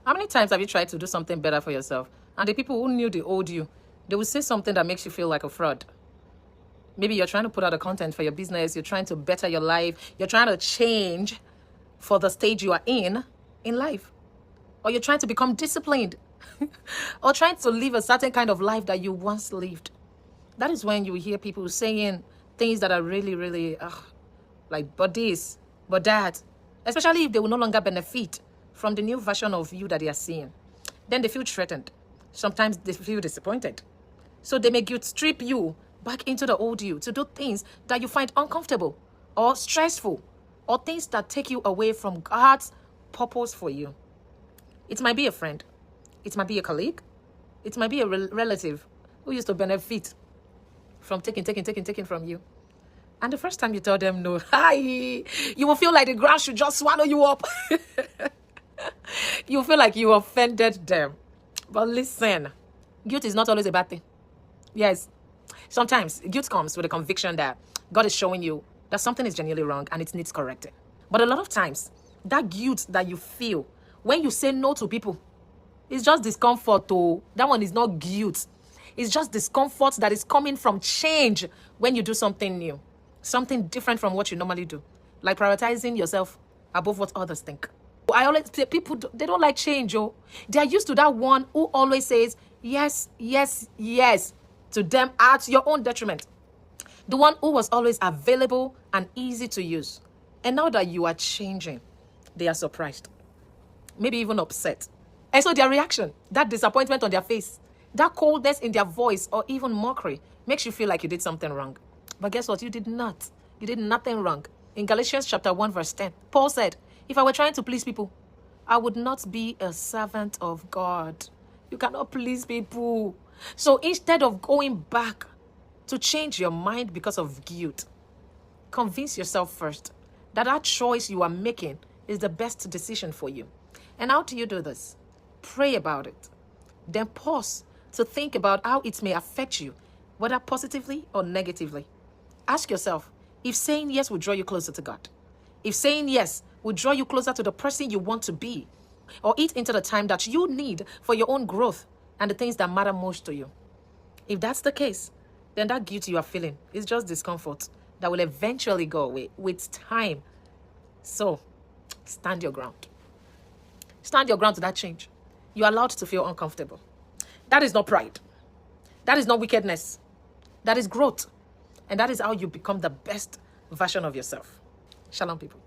How many times have you tried to do something better for yourself? And the people who knew the old you, they will say something that makes you feel like a fraud. Maybe you're trying to put out a content for your business. You're trying to better your life. You're trying to change for the stage you are in life. Or you're trying to become disciplined. Or trying to live a certain kind of life that you once lived. That is when you hear people saying things that are really, really, like, but this, but that. Especially if they will no longer benefit from the new version of you that they are seeing. Then they feel threatened. Sometimes they feel disappointed. So they may guilt strip you back into the old you to do things that you find uncomfortable or stressful or things that take you away from God's purpose for you. It might be a friend. It might be a colleague. It might be a relative who used to benefit from taking from you. And the first time you tell them no, you will feel like the ground should just swallow you up. You feel like you offended them. But listen, guilt is not always a bad thing. Yes, sometimes guilt comes with a conviction that God is showing you that something is genuinely wrong and it needs correcting. But a lot of times, that guilt that you feel when you say no to people, it's just discomfort. That one is not guilt. It's just discomfort that is coming from change when you do something new. Something different from what you normally do. Like prioritizing yourself above what others think. I always say people, they don't like change. They are used to that one who always says yes, yes, yes to them at your own detriment. The one who was always available and easy to use. And now that you are changing, they are surprised. Maybe even upset. And so their reaction, that disappointment on their face, that coldness in their voice, or even mockery, makes you feel like you did something wrong. But guess what? You did not. You did nothing wrong. In Galatians chapter 1 verse 10, Paul said, if I were trying to please people, I would not be a servant of God. You cannot please people. So instead of going back to change your mind because of guilt, convince yourself first that that choice you are making is the best decision for you. And how do you do this? Pray about it. Then pause to think about how it may affect you, whether positively or negatively. Ask yourself if saying yes will draw you closer to God. If saying yes will draw you closer to the person you want to be, or eat into the time that you need for your own growth and the things that matter most to you. If that's the case, then that guilt you are feeling is just discomfort that will eventually go away with time. So, stand your ground. Stand your ground to that change. You are allowed to feel uncomfortable. That is not pride. That is not wickedness. That is growth. And that is how you become the best version of yourself. Shalom, people.